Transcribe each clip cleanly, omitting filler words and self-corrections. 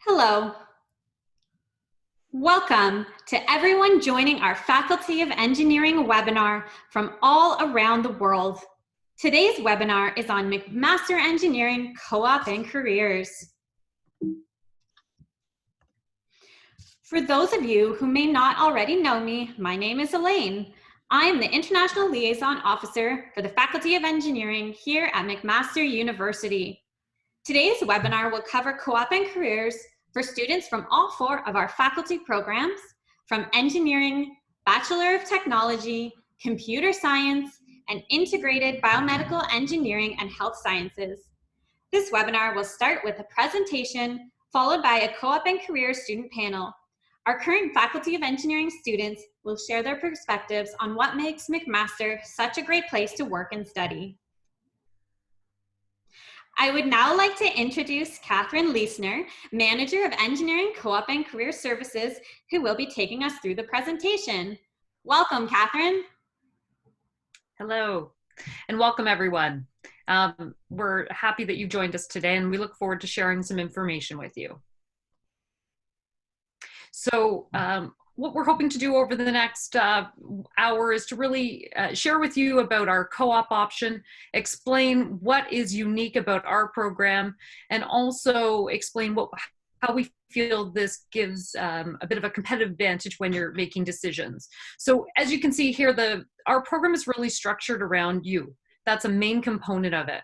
Hello. Welcome to everyone joining our Faculty of Engineering webinar from all around the world. Today's webinar is on McMaster Engineering Co-op and Careers. For those of you who may not already know me, my name is Elaine. I am the International Liaison Officer for the Faculty of Engineering here at McMaster University. Today's webinar will cover co-op and careers for students from all four of our faculty programs, from engineering, Bachelor of Technology, computer science, and integrated biomedical engineering and health sciences. This webinar will start with a presentation followed by a co-op and career student panel. Our current Faculty of Engineering students will share their perspectives on what makes McMaster such a great place to work and study. I would now like to introduce Catherine Leisner, Manager of Engineering Co-op and Career Services, who will be taking us through the presentation. Welcome, Catherine. Hello, and welcome everyone. We're happy that you joined us today, and we look forward to sharing some information with you. So what we're hoping to do over the next hour is to really share with you about our co-op option, explain what is unique about our program, and also explain how we feel this gives a bit of a competitive advantage when you're making decisions. So as you can see here, our program is really structured around you. That's a main component of it.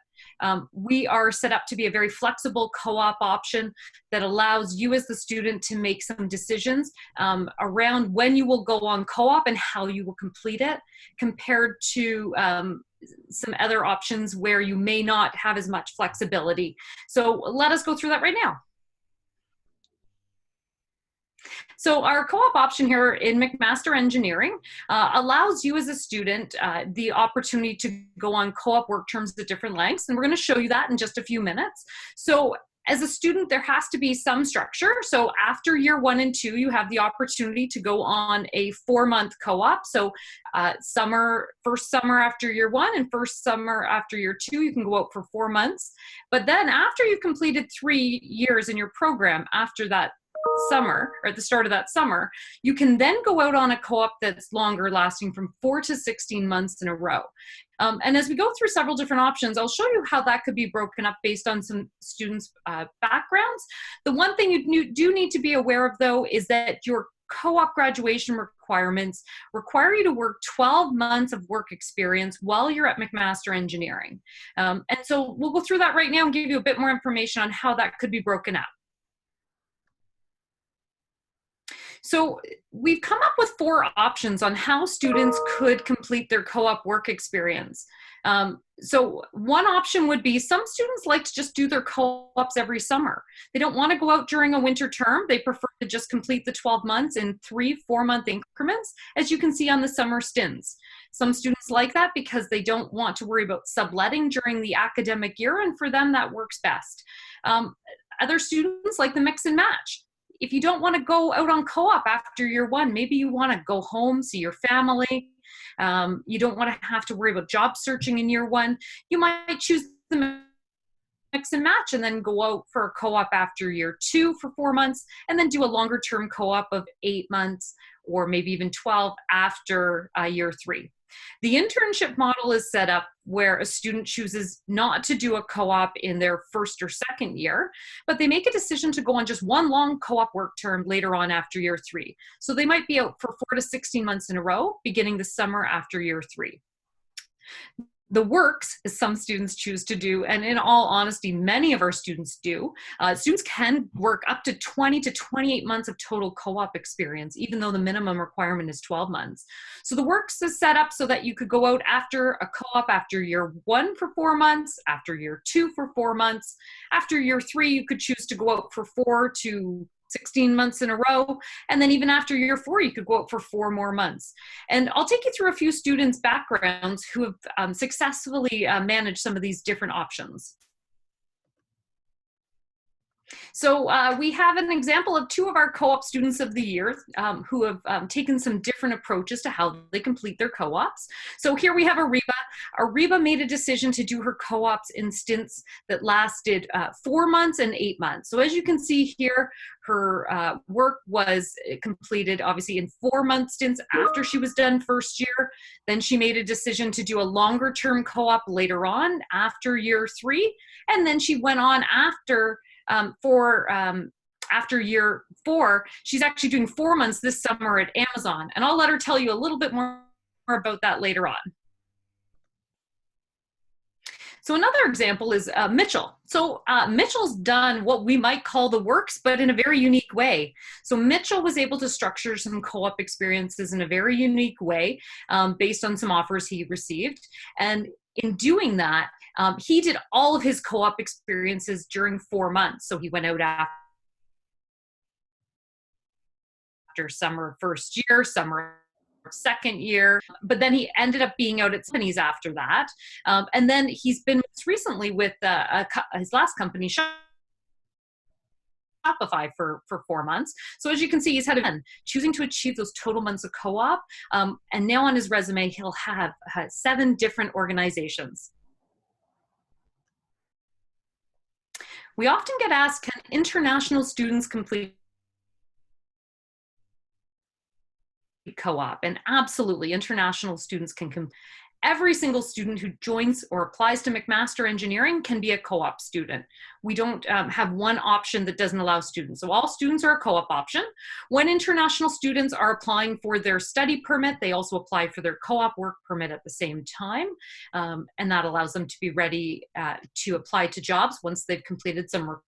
We are set up to be a very flexible co-op option that allows you as the student to make some decisions around when you will go on co-op and how you will complete it, compared to some other options where you may not have as much flexibility. So let us go through that right now. So our co-op option here in McMaster Engineering allows you as a student the opportunity to go on co-op work terms at different lengths, and we're going to show you that in just a few minutes. So as a student, there has to be some structure. So after year 1 and 2, you have the opportunity to go on a 4-month co-op. So first summer after year 1 and first summer after year 2, you can go out for 4 months. But then after you've completed 3 years in your program, after that summer, or at the start of that summer, you can then go out on a co-op that's longer, lasting from 4 to 16 months in a row. And as we go through several different options, I'll show you how that could be broken up based on some students' backgrounds. The one thing you do need to be aware of, though, is that your co-op graduation requirements require you to work 12 months of work experience while you're at McMaster Engineering. And so we'll go through that right now and give you a bit more information on how that could be broken up. So we've come up with 4 options on how students could complete their co-op work experience. So one option would be some students like to just do their co-ops every summer. They don't want to go out during a winter term. They prefer to just complete the 12 months in 3 4-month increments, as you can see on the summer stints. Some students like that because they don't want to worry about subletting during the academic year, and for them that works best. Other students like the mix and match. If you don't want to go out on co-op after year 1, maybe you want to go home, see your family. You don't want to have to worry about job searching in year 1. You might choose the mix and match and then go out for a co-op after year 2 for 4 months, and then do a longer term co-op of 8 months or maybe even 12 after year 3. The internship model is set up where a student chooses not to do a co-op in their first or second year, but they make a decision to go on just one long co-op work term later on after year 3. So they might be out for 4 to 16 months in a row, beginning the summer after year 3. The works, as some students choose to do, and in all honesty, many of our students do, students can work up to 20 to 28 months of total co-op experience, even though the minimum requirement is 12 months. So the works is set up so that you could go out after a co-op after year 1 for 4 months, after year 2 for 4 months. After year 3, you could choose to go out for 4 to 16 months in a row, and then even after year 4, you could go out for 4 more months. And I'll take you through a few students' backgrounds who have successfully managed some of these different options. So we have an example of two of our co-op students of the year who have taken some different approaches to how they complete their co-ops. So here we have Ariba. Ariba made a decision to do her co-ops in stints that lasted 4 months and 8 months. So as you can see here, her work was completed obviously in 4-month stints after she was done first year. Then she made a decision to do a longer term co-op later on after year 3. And then she went on after year 4, she's actually doing 4 months this summer at Amazon. And I'll let her tell you a little bit more about that later on. So another example is Mitchell. So Mitchell's done what we might call the works, but in a very unique way. So Mitchell was able to structure some co-op experiences in a very unique way based on some offers he received. And in doing that, he did all of his co-op experiences during 4 months. So he went out after summer first year, summer second year, but then he ended up being out at companies after that. And then he's been most recently with his last company, Shopify, for 4 months. So as you can see, he's had choosing to achieve those total months of co-op. And now on his resume, he'll have 7 different organizations. We often get asked, can international students complete co-op? And absolutely, international students can every single student who joins or applies to McMaster Engineering can be a co-op student. We don't have one option that doesn't allow students. So all students are a co-op option. When international students are applying for their study permit, they also apply for their co-op work permit at the same time. And that allows them to be ready to apply to jobs once they've completed some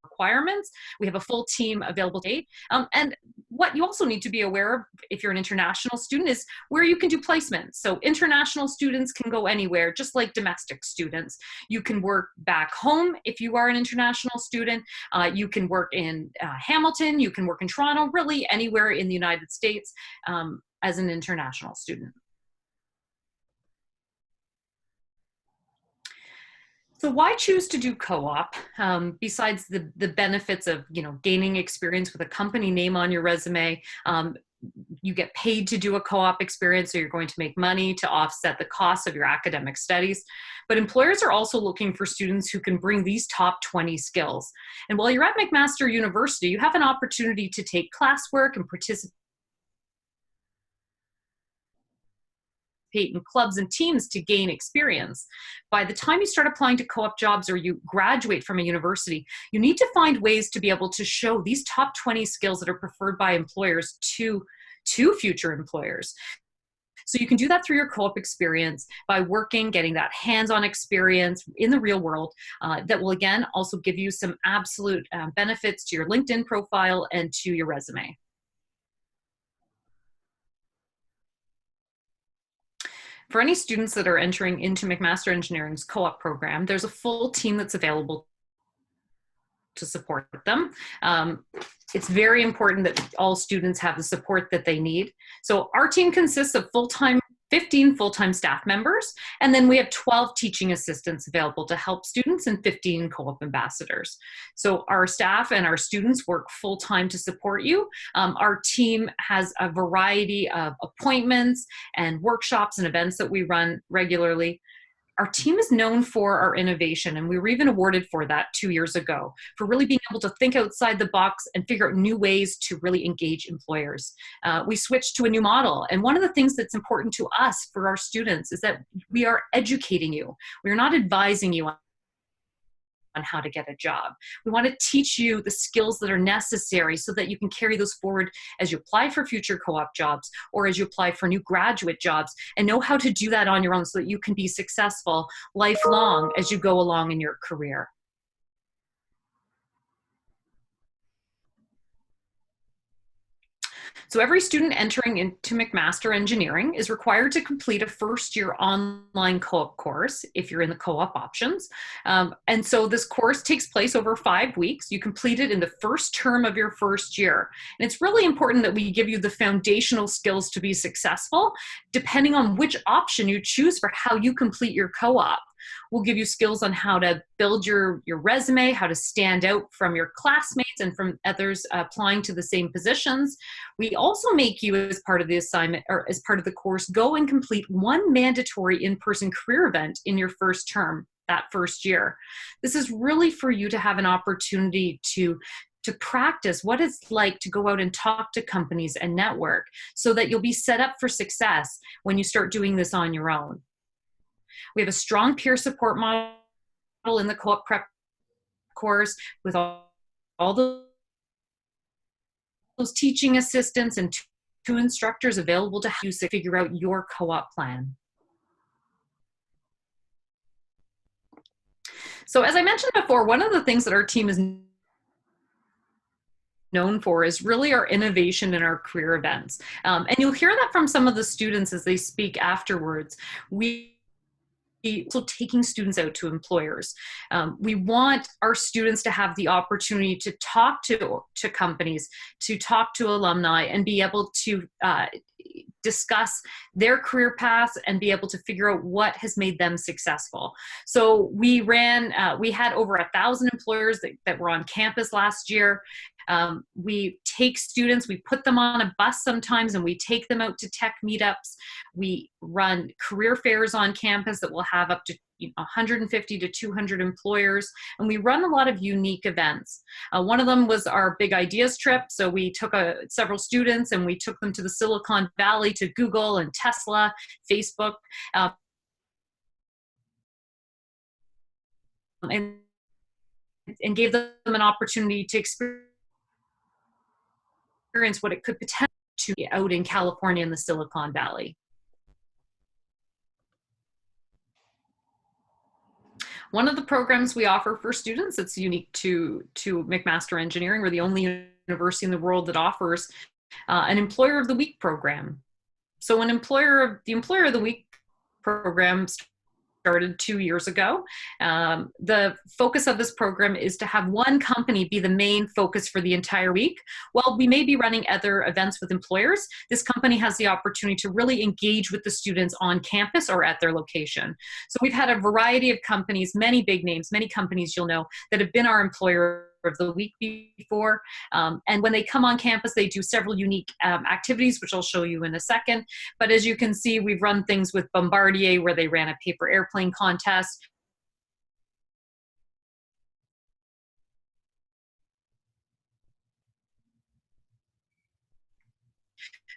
requirements. We have a full team available to date. And what you also need to be aware of if you're an international student is where you can do placements. So international students can go anywhere, just like domestic students. You can work back home if you are an international student. You can work in Hamilton, you can work in Toronto, really anywhere in the United States as an international student. So why choose to do co-op besides the benefits of gaining experience with a company name on your resume? You get paid to do a co-op experience, so you're going to make money to offset the costs of your academic studies. But employers are also looking for students who can bring these top 20 skills. And while you're at McMaster University, you have an opportunity to take classwork and participate in clubs and teams to gain experience. By the time you start applying to co-op jobs or you graduate from a university, you need to find ways to be able to show these top 20 skills that are preferred by employers to future employers. So you can do that through your co-op experience by working, getting that hands-on experience in the real world that will, again, also give you some absolute benefits to your LinkedIn profile and to your resume. For any students that are entering into McMaster Engineering's co-op program, there's a full team that's available to support them. It's very important that all students have the support that they need. So our team consists of 15 full-time staff members, and then we have 12 teaching assistants available to help students and 15 co-op ambassadors. So our staff and our students work full-time to support you. Our team has a variety of appointments and workshops and events that we run regularly. Our team is known for our innovation, and we were even awarded for that 2 years ago, for really being able to think outside the box and figure out new ways to really engage employers. We switched to a new model, and one of the things that's important to us for our students is that we are educating you. We are not advising you on how to get a job. We want to teach you the skills that are necessary so that you can carry those forward as you apply for future co-op jobs or as you apply for new graduate jobs, and know how to do that on your own so that you can be successful lifelong as you go along in your career. So every student entering into McMaster Engineering is required to complete a first-year online co-op course if you're in the co-op options. And so this course takes place over 5 weeks. You complete it in the first term of your first year. And it's really important that we give you the foundational skills to be successful, depending on which option you choose for how you complete your co-op. We'll give you skills on how to build your resume, how to stand out from your classmates and from others applying to the same positions. We also make you, as part of the assignment or as part of the course, go and complete one mandatory in-person career event in your first term, that first year. This is really for you to have an opportunity to practice what it's like to go out and talk to companies and network, so that you'll be set up for success when you start doing this on your own. We have a strong peer support model in the co-op prep course with all those teaching assistants and two instructors available to help you figure out your co-op plan. So as I mentioned before, one of the things that our team is known for is really our innovation in our career events. And you'll hear that from some of the students as they speak afterwards. We also taking students out to employers. We want our students to have the opportunity to talk to companies, to talk to alumni, and be able to discuss their career paths and be able to figure out what has made them successful. So we had over 1,000 employers that were on campus last year. We take students, we put them on a bus sometimes, and we take them out to tech meetups. We run career fairs on campus that will have up to 150 to 200 employers, and we run a lot of unique events. One of them was our Big Ideas trip. So we took several students and we took them to the Silicon Valley, to Google and Tesla, Facebook, and gave them an opportunity to experience what it could potentially be out in California in the Silicon Valley. One of the programs we offer for students that's unique to McMaster Engineering, we're the only university in the world that offers an Employer of the Week program. So the Employer of the Week program started 2 years ago. The focus of this program is to have one company be the main focus for the entire week. While we may be running other events with employers, this company has the opportunity to really engage with the students on campus or at their location. So we've had a variety of companies, many big names, many companies you'll know, that have been our Employer of the Week before. And when they come on campus, they do several unique activities, which I'll show you in a second. But as you can see, we've run things with Bombardier, where they ran a paper airplane contest.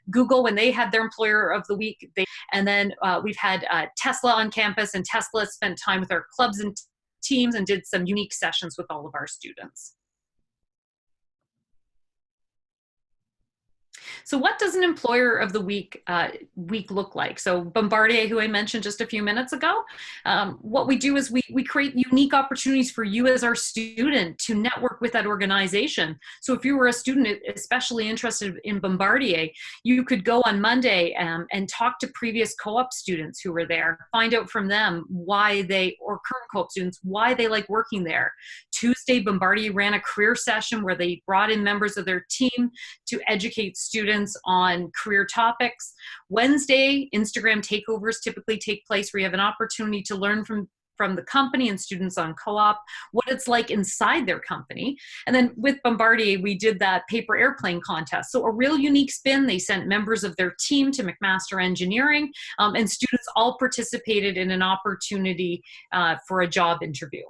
Google, when they had their Employer of the Week, and then we've had Tesla on campus, and Tesla spent time with our clubs and teams and did some unique sessions with all of our students. So what does an Employer of the Week look like? So Bombardier, who I mentioned just a few minutes ago, what we do is we create unique opportunities for you as our student to network with that organization. So if you were a student especially interested in Bombardier, you could go on Monday and talk to previous co-op students who were there, find out from them why or current co-op students, why they like working there. Tuesday, Bombardier ran a career session where they brought in members of their team to educate students on career topics. Wednesday, Instagram takeovers typically take place where you have an opportunity to learn from the company and students on co-op what it's like inside their company. And then with Bombardier, we did that paper airplane contest. So a real unique spin. They sent members of their team to McMaster Engineering, and students all participated in an opportunity for a job interview.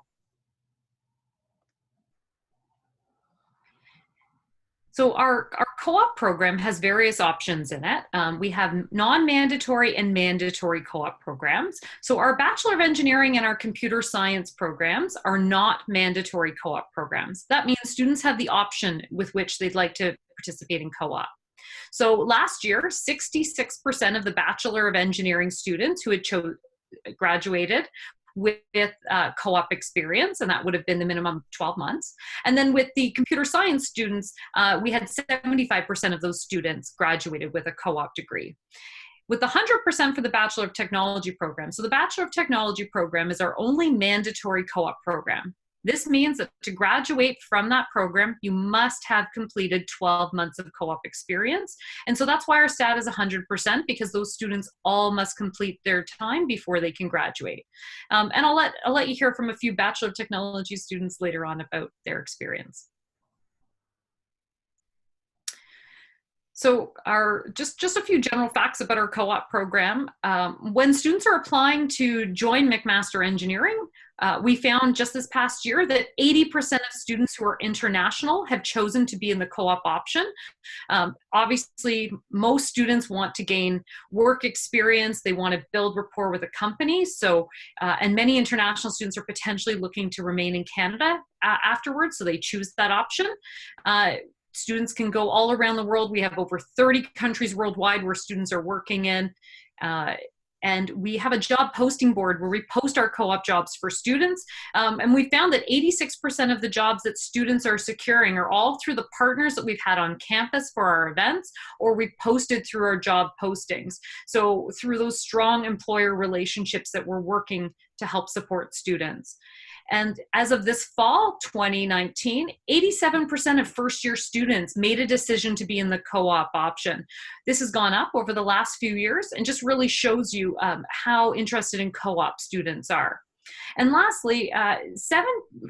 So our co-op program has various options in it. We have non-mandatory and mandatory co-op programs. So our Bachelor of Engineering and our Computer Science programs are not mandatory co-op programs. That means students have the option with which they'd like to participate in co-op. So last year, 66% of the Bachelor of Engineering students who had graduated with co-op experience, and that would have been the minimum 12 months. And then with the computer science students, we had 75% of those students graduated with a co-op degree. With the 100% for the Bachelor of Technology program. So the Bachelor of Technology program is our only mandatory co-op program. This means that to graduate from that program, you must have completed 12 months of co-op experience. And so that's why our stat is 100%, because those students all must complete their time before they can graduate. And I'll let you hear from a few Bachelor of Technology students later on about their experience. So just a few general facts about our co-op program. When students are applying to join McMaster Engineering, we found just this past year that 80% of students who are international have chosen to be in the co-op option. Obviously, most students want to gain work experience. They want to build rapport with a company. So, and many international students are potentially looking to remain in Canada afterwards, so they choose that option. Students can go all around the world. We have over 30 countries worldwide where students are working in. And we have a job posting board where we post our co-op jobs for students. And we found that 86% of the jobs that students are securing are all through the partners that we've had on campus for our events, or we posted through our job postings. So through those strong employer relationships that we're working to help support students. And as of this fall, 2019, 87% of first-year students made a decision to be in the co-op option. This has gone up over the last few years and just really shows you how interested in co-op students are. And lastly,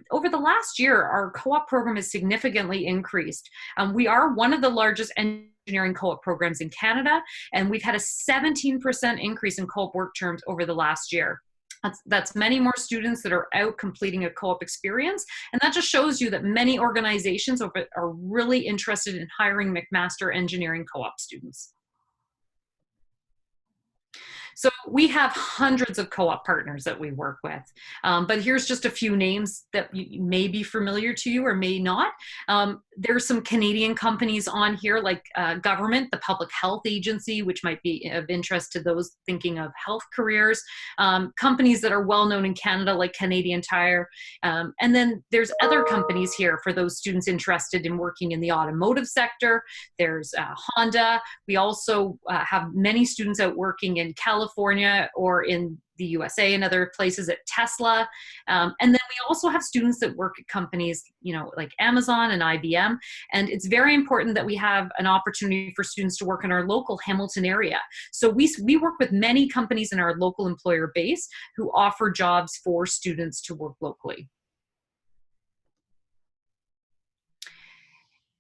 over the last year, our co-op program has significantly increased. We are one of the largest engineering co-op programs in Canada, and we've had a 17% increase in co-op work terms over the last year. That's many more students that are out completing a co-op experience. And that just shows you that many organizations are really interested in hiring McMaster Engineering co-op students. So we have hundreds of co-op partners that we work with, but here's just a few names that may be familiar to you or may not. There's some Canadian companies on here like government, the Public Health Agency, which might be of interest to those thinking of health careers, companies that are well known in Canada like Canadian Tire, and then there's other companies here for those students interested in working in the automotive sector. There's Honda. We also have many students out working in California or in the USA and other places at Tesla. And then we also have students that work at companies, like Amazon and IBM. And it's very important that we have an opportunity for students to work in our local Hamilton area. So we work with many companies in our local employer base who offer jobs for students to work locally.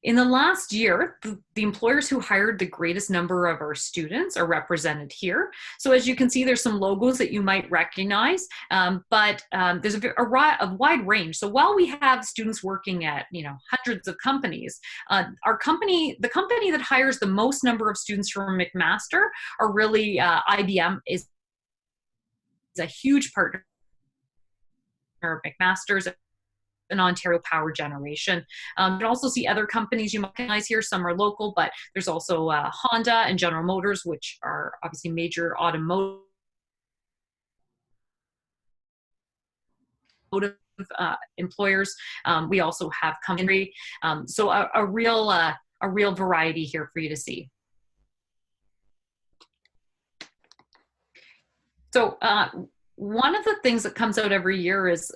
In the last year, the employers who hired the greatest number of our students are represented here. So as you can see, there's some logos that you might recognize, but there's a wide range. So while we have students working at hundreds of companies, the company that hires the most number of students from McMaster are really IBM is a huge partner of McMaster's in Ontario Power Generation. You can also see other companies you might recognize here. Some are local, but there's also Honda and General Motors, which are obviously major automotive employers. We also have company, so a real variety here for you to see. So one of the things that comes out every year is,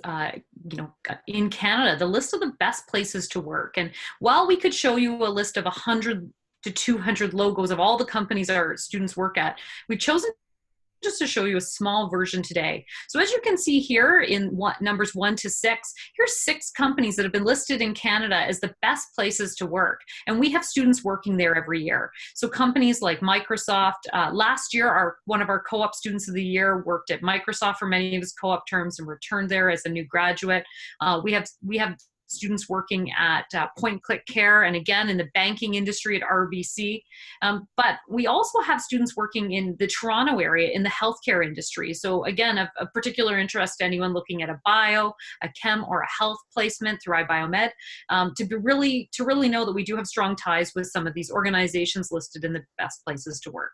in Canada, the list of the best places to work. And while we could show you a list of 100 to 200 logos of all the companies our students work at, we've chosen just to show you a small version today. So as you can see here in numbers 1 to 6, here's 6 companies that have been listed in Canada as the best places to work. And we have students working there every year. So companies like Microsoft, last year, one of our co-op students of the year worked at Microsoft for many of his co-op terms and returned there as a new graduate. We have students working at Point Click Care, and again in the banking industry at RBC. But we also have students working in the Toronto area in the healthcare industry. So again, of particular interest to anyone looking at a bio, a chem, or a health placement through iBiomed, to really know that we do have strong ties with some of these organizations listed in the best places to work.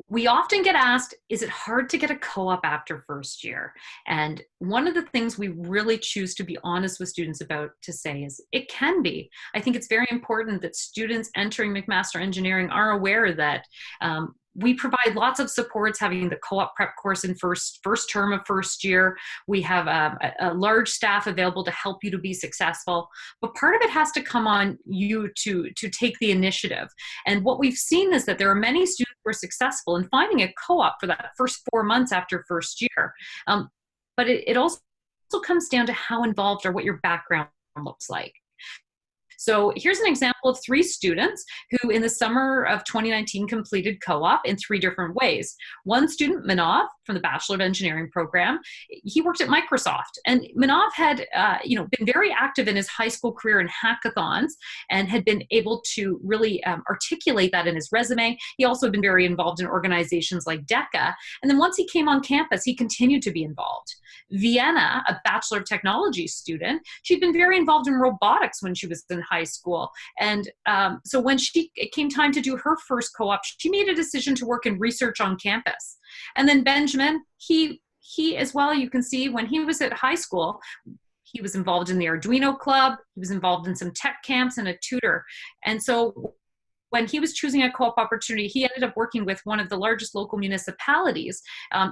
We often get asked, is it hard to get a co-op after first year? And one of the things we really choose to be honest with students about to say is it can be. I think it's very important that students entering McMaster Engineering are aware that We provide lots of supports, having the co-op prep course in first term of first year. We have a large staff available to help you to be successful, but part of it has to come on you to take the initiative. And what we've seen is that there are many students who are successful in finding a co-op for that first 4 months after first year. But it also comes down to how involved or what your background looks like. So here's an example of 3 students who in the summer of 2019 completed co-op in 3 different ways. One student, Manav, from the Bachelor of Engineering program, he worked at Microsoft. And Manav had been very active in his high school career in hackathons and had been able to really articulate that in his resume. He also had been very involved in organizations like DECA. And then once he came on campus, he continued to be involved. Vienna, a Bachelor of Technology student, she'd been very involved in robotics when she was in high school. And so when it came time to do her first co-op, she made a decision to work in research on campus. And then Benjamin, he as well, you can see when he was at high school, he was involved in the Arduino club, he was involved in some tech camps and a tutor. And so when he was choosing a co-op opportunity, he ended up working with one of the largest local municipalities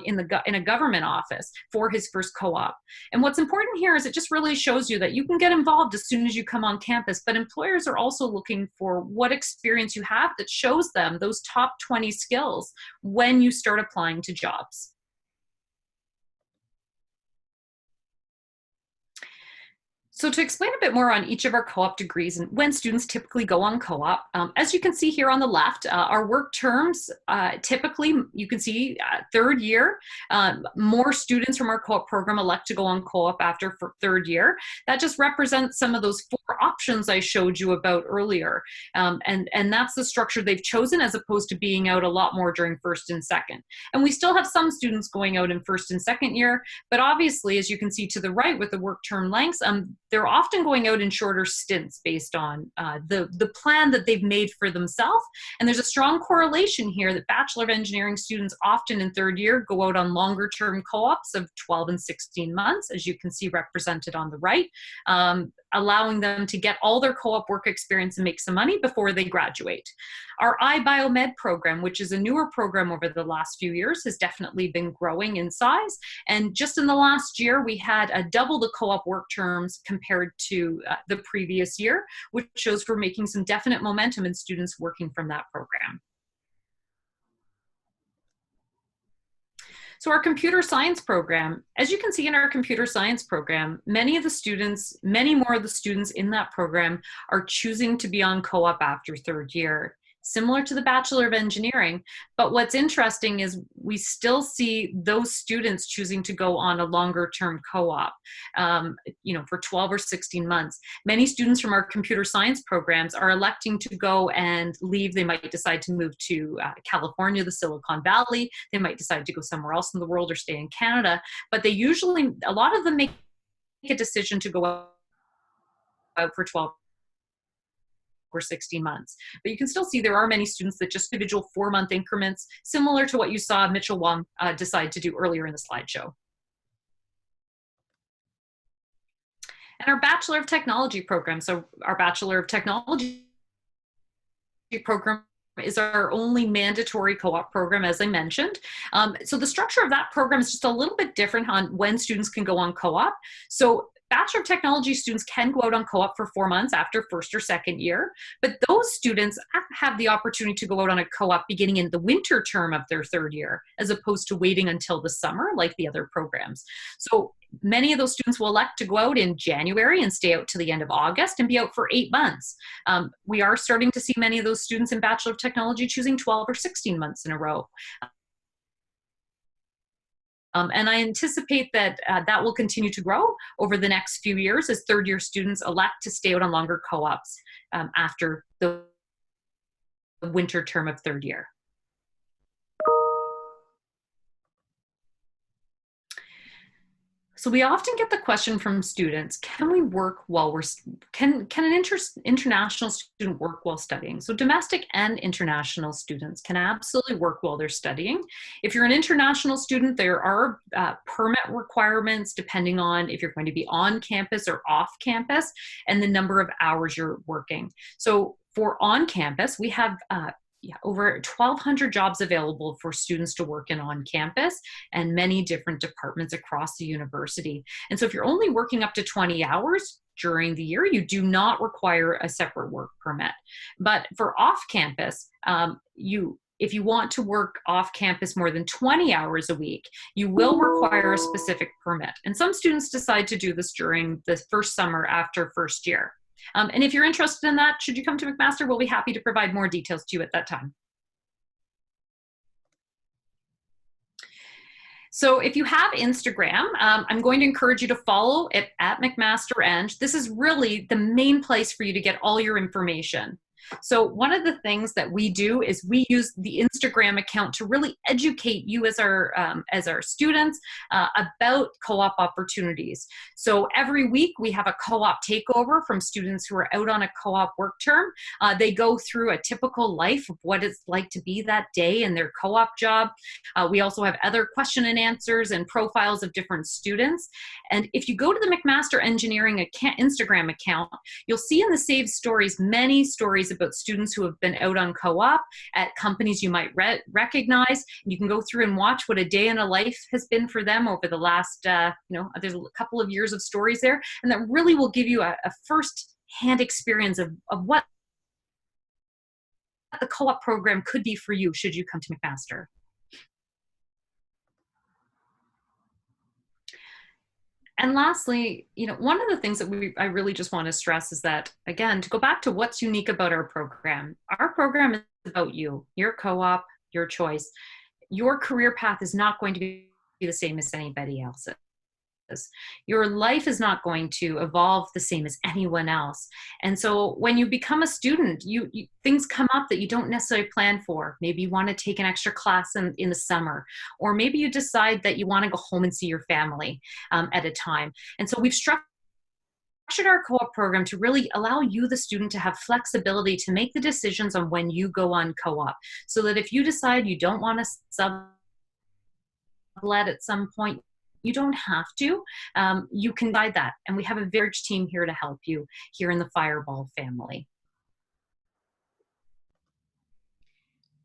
in a government office for his first co-op. And what's important here is it just really shows you that you can get involved as soon as you come on campus, but employers are also looking for what experience you have that shows them those top 20 skills when you start applying to jobs. So to explain a bit more on each of our co-op degrees and when students typically go on co-op, as you can see here on the left, our work terms, typically you can see 3rd year, more students from our co-op program elect to go on co-op after 3rd year. That just represents some of those 4 options I showed you about earlier. And that's the structure they've chosen as opposed to being out a lot more during 1st and 2nd. And we still have some students going out in 1st and 2nd year, but obviously, as you can see to the right with the work term lengths, they're often going out in shorter stints based on the plan that they've made for themselves. And there's a strong correlation here that Bachelor of Engineering students often in 3rd year go out on longer term co-ops of 12 and 16 months, as you can see represented on the right, allowing them to get all their co-op work experience and make some money before they graduate. Our iBiomed program, which is a newer program over the last few years, has definitely been growing in size. And just in the last year, we had double the co-op work terms compared to the previous year, which shows we're making some definite momentum in students working from that program. So our computer science program, as you can see in our computer science program, many more of the students in that program are choosing to be on co-op after 3rd year, similar to the Bachelor of Engineering. But what's interesting is we still see those students choosing to go on a longer term co-op, for 12 or 16 months. Many students from our computer science programs are electing to go and leave. They might decide to move to California, the Silicon Valley. They might decide to go somewhere else in the world or stay in Canada. But a lot of them make a decision to go out for 12 or 16 months. But you can still see there are many students that just individual 4-month increments, similar to what you saw Mitchell Wong decide to do earlier in the slideshow. And our Bachelor of Technology program. So our Bachelor of Technology program is our only mandatory co-op program, as I mentioned. So the structure of that program is just a little bit different on when students can go on co-op. So Bachelor of Technology students can go out on co-op for 4 months after 1st or 2nd year, but those students have the opportunity to go out on a co-op beginning in the winter term of their 3rd year, as opposed to waiting until the summer like the other programs. So many of those students will elect to go out in January and stay out to the end of August and be out for 8 months. We are starting to see many of those students in Bachelor of Technology choosing 12 or 16 months in a row. And I anticipate that that will continue to grow over the next few years as 3rd year students elect to stay out on longer co-ops after the winter term of 3rd year. So we often get the question from students, can we work while can an international student work while studying? So domestic and international students can absolutely work while they're studying. If you're an international student, there are permit requirements depending on if you're going to be on campus or off campus and the number of hours you're working. So for on campus, we have over 1,200 jobs available for students to work in on campus and many different departments across the university. And so if you're only working up to 20 hours during the year, you do not require a separate work permit. But for off campus, if you want to work off campus more than 20 hours a week, you will require a specific permit. And some students decide to do this during the first summer after first year. And if you're interested in that, should you come to McMaster, we'll be happy to provide more details to you at that time. So if you have Instagram, I'm going to encourage you to follow it at McMasterEng. This is really the main place for you to get all your information. So one of the things that we do is we use the Instagram account to really educate you as our students about co-op opportunities. So every week we have a co-op takeover from students who are out on a co-op work term. They go through a typical life of what it's like to be that day in their co-op job. We also have other question and answers and profiles of different students. And if you go to the McMaster Engineering Instagram account, you'll see in the Saved Stories many stories about students who have been out on co-op at companies you might recognize. You can go through and watch what a day in a life has been for them over the last, there's a couple of years of stories there, and that really will give you a first-hand experience of what the co-op program could be for you should you come to McMaster. And lastly, one of the things that I really just want to stress is that, again, to go back to what's unique about our program is about you, your co-op, your choice. Your career path is not going to be the same as anybody else's. Your life is not going to evolve the same as anyone else. And so when you become a student, things come up that you don't necessarily plan for. Maybe you want to take an extra class in the summer, or maybe you decide that you want to go home and see your family at a time. And so we've structured our co-op program to really allow you, the student, to have flexibility to make the decisions on when you go on co-op, so that if you decide you don't want to sublet at some point, you don't have to. You can guide that. And we have a very large team here to help you here in the Fireball family.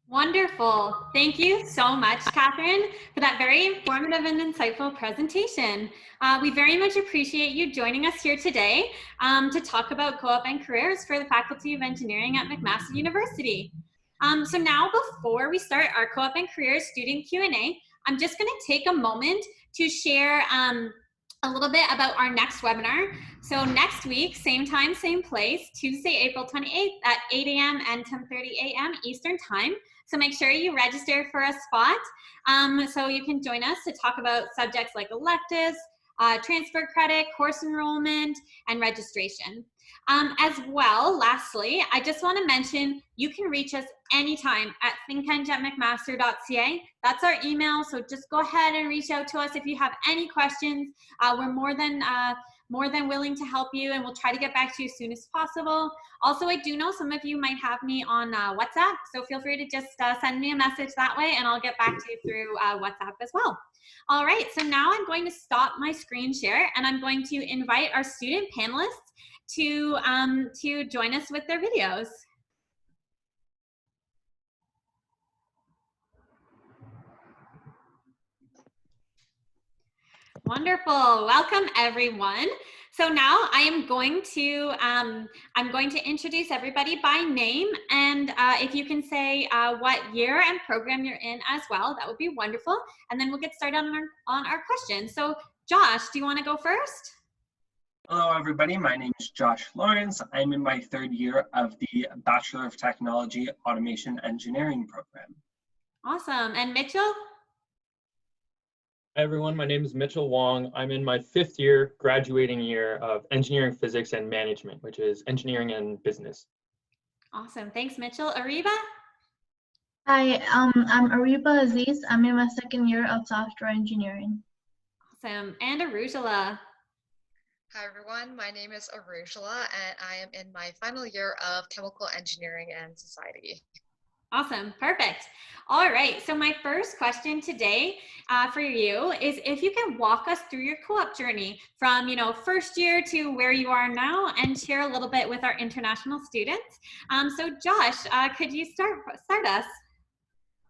Wonderful. Thank you so much, Catherine, for that very informative and insightful presentation. We very much appreciate you joining us here today to talk about co-op and careers for the Faculty of Engineering at McMaster University. So now, before we start our co-op and careers student Q&A, I'm just going to take a moment to share a little bit about our next webinar. So next week, same time, same place, Tuesday, April 28th at 8 a.m. and 10:30 a.m. Eastern Time. So make sure you register for a spot so you can join us to talk about subjects like electives, transfer credit, course enrollment, and registration. As well, lastly, I just want to mention you can reach us anytime at thinkeng@mcmaster.ca. That's our email, so just go ahead and reach out to us if you have any questions. We're more than willing to help you, and we'll try to get back to you as soon as possible. Also, I do know some of you might have me on WhatsApp, so feel free to just send me a message that way, and I'll get back to you through WhatsApp as well. All right, so now I'm going to stop my screen share, and I'm going to invite our student panelists to join us with their videos. Wonderful. Welcome, everyone. So now I am going to introduce everybody by name, and if you can say what year and program you're in as well, that would be wonderful. And then we'll get started on our questions. So Josh, do you want to go first? Hello, everybody. My name is Josh Lawrence. I'm in my third year of the Bachelor of Technology Automation Engineering program. Awesome. And Mitchell? Hi, everyone. My name is Mitchell Wong. I'm in my 5th year, graduating year of Engineering, Physics, and Management, which is Engineering and Business. Awesome. Thanks, Mitchell. Ariba? Hi, I'm Ariba Aziz. I'm in my 2nd year of Software Engineering. Awesome. And Arujula? Hi everyone, my name is Arujula and I am in my final year of Chemical Engineering and Society. Awesome. Perfect. All right. So my first question today for you is if you can walk us through your co-op journey from, first year to where you are now and share a little bit with our international students. So Josh, could you start us?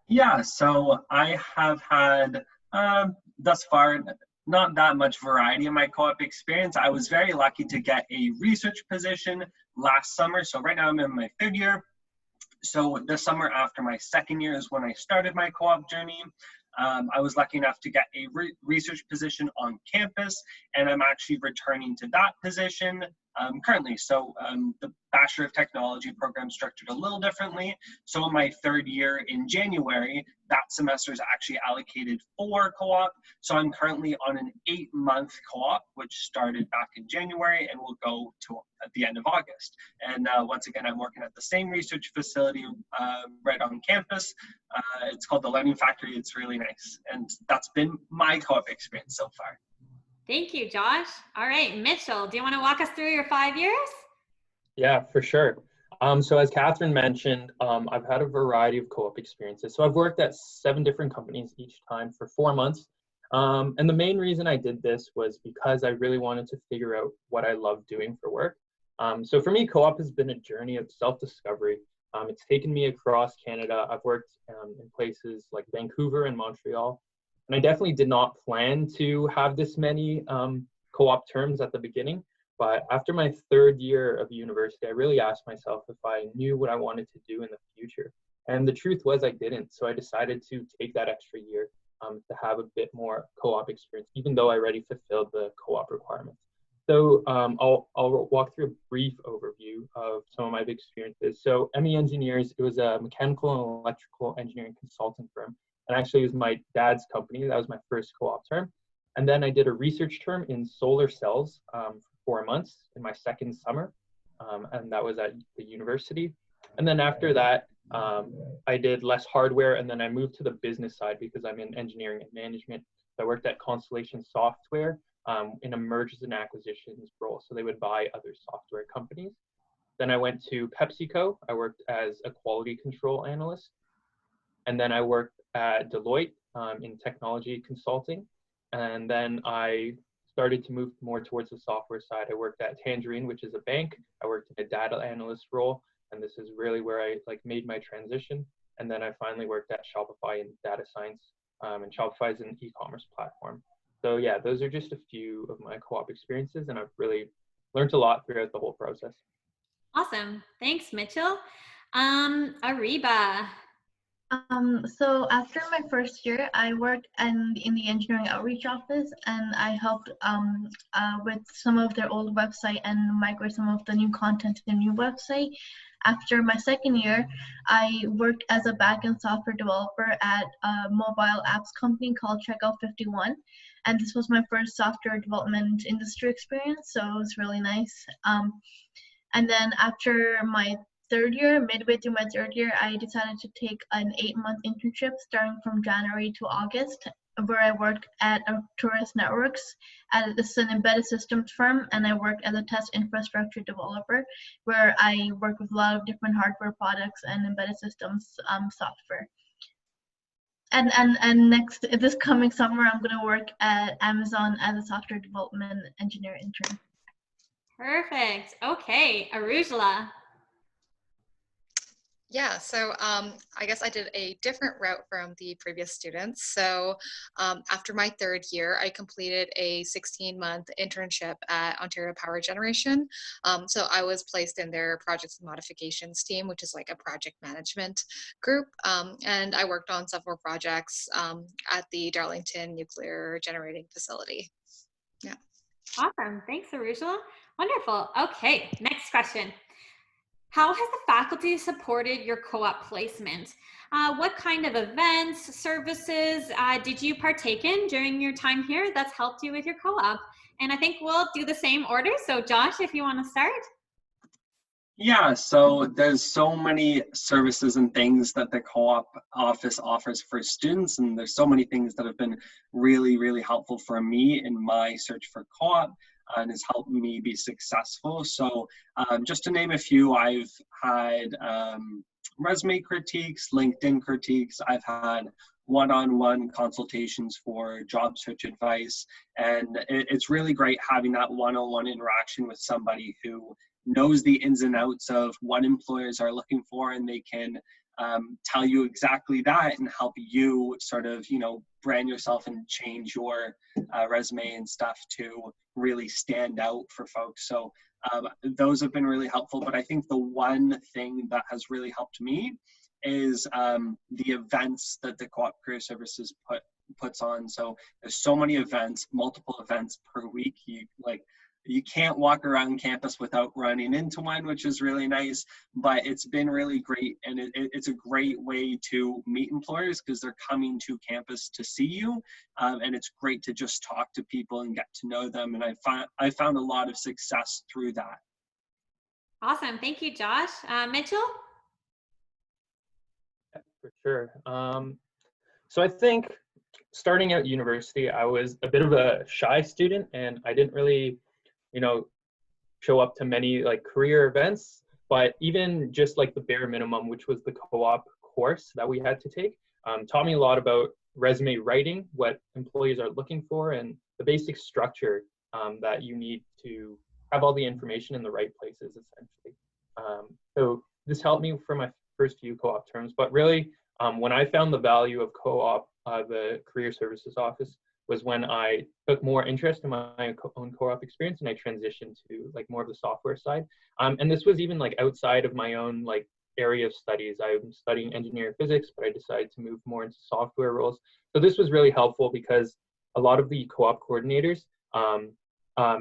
Yeah, so I have had thus far not that much variety in my co-op experience. I was very lucky to get a research position last summer. So right now I'm in my 3rd year. So this summer after my 2nd year is when I started my co-op journey. I was lucky enough to get a research position on campus, and I'm actually returning to that position currently. So the Bachelor of Technology program structured a little differently. So in my 3rd year in January, that semester is actually allocated for co-op. So I'm currently on an 8-month co-op, which started back in January and will go to at the end of August. And once again, I'm working at the same research facility right on campus. It's called the Learning Factory. It's really nice. And that's been my co-op experience so far. Thank you, Josh. All right, Mitchell, do you want to walk us through your 5 years? Yeah, for sure. So as Catherine mentioned, I've had a variety of co-op experiences. So I've worked at 7 different companies each time for 4 months. And the main reason I did this was because I really wanted to figure out what I love doing for work. So for me, co-op has been a journey of self-discovery. It's taken me across Canada. I've worked in places like Vancouver and Montreal. And I definitely did not plan to have this many co-op terms at the beginning. But after my 3rd year of university, I really asked myself if I knew what I wanted to do in the future. And the truth was I didn't. So I decided to take that extra year to have a bit more co-op experience, even though I already fulfilled the co-op requirements. So I'll walk through a brief overview of some of my experiences. So ME Engineers, it was a mechanical and electrical engineering consulting firm. And actually it was my dad's company. That was my first co-op term. And then I did a research term in solar cells for 4 months in my 2nd summer. And that was at the university. And then after that, I did less hardware, and then I moved to the business side because I'm in engineering and management. So I worked at Constellation Software in a mergers and acquisitions role. So they would buy other software companies. Then I went to PepsiCo. I worked as a quality control analyst. And then I worked at Deloitte in technology consulting. And then I started to move more towards the software side. I worked at Tangerine, which is a bank. I worked in a data analyst role. And this is really where I made my transition. And then I finally worked at Shopify in data science. And Shopify is an e-commerce platform. So yeah, those are just a few of my co-op experiences, and I've really learned a lot throughout the whole process. Awesome. Thanks, Mitchell. Ariba. So after my 1st year, I worked in the engineering outreach office, and I helped with some of their old website and migrate some of the new content to the new website. After my 2nd year, I worked as a backend software developer at a mobile apps company called Checkout 51. And this was my first software development industry experience, so it was really nice. And then after my 3rd year, midway through my 3rd year, I decided to take an 8-month internship starting from January to August, where I worked at Arcturus Networks. This is an embedded systems firm, and I worked as a test infrastructure developer, where I work with a lot of different hardware products and embedded systems software. And next, this coming summer, I'm going to work at Amazon as a software development engineer intern. Perfect. Okay, Arujula. Yeah, so I guess I did a different route from the previous students. So after my 3rd year, I completed a 16-month internship at Ontario Power Generation. So I was placed in their projects and modifications team, which is like a project management group. And I worked on several projects at the Darlington Nuclear Generating Facility. Yeah. Awesome. Thanks, Arujula. Wonderful. Okay, next question. How has the faculty supported your co-op placement? What kind of events, services did you partake in during your time here that's helped you with your co-op? And I think we'll do the same order. So Josh, if you want to start. Yeah, so there's so many services and things that the co-op office offers for students, and there's so many things that have been really, really helpful for me in my search for co-op and has helped me be successful. So just to name a few, I've had resume critiques, LinkedIn critiques. I've had one-on-one consultations for job search advice. And it's really great having that one-on-one interaction with somebody who knows the ins and outs of what employers are looking for, and they can tell you exactly that and help you sort of, brand yourself and change your resume and stuff to really stand out for folks. So those have been really helpful. But I think the one thing that has really helped me is the events that the Co-op Career Services puts on. So there's so many events, multiple events per week. You can't walk around campus without running into one, which is really nice, but it's been really great. And it's a great way to meet employers because they're coming to campus to see you. And it's great to just talk to people and get to know them. And I found a lot of success through that. Awesome. Thank you, Josh. Mitchell? For sure. So I think starting out university, I was a bit of a shy student and I didn't really show up to many like career events, but even just like the bare minimum, which was the co-op course that we had to take, taught me a lot about resume writing, what employees are looking for, and the basic structure that you need to have all the information in the right places, essentially. So this helped me for my first few co-op terms, but really when I found the value of co-op, the Career Services Office, was when I took more interest in my own co-op experience and I transitioned to like more of the software side. And this was even like outside of my own like area of studies. I'm studying engineering physics, but I decided to move more into software roles. So this was really helpful because a lot of the co-op coordinators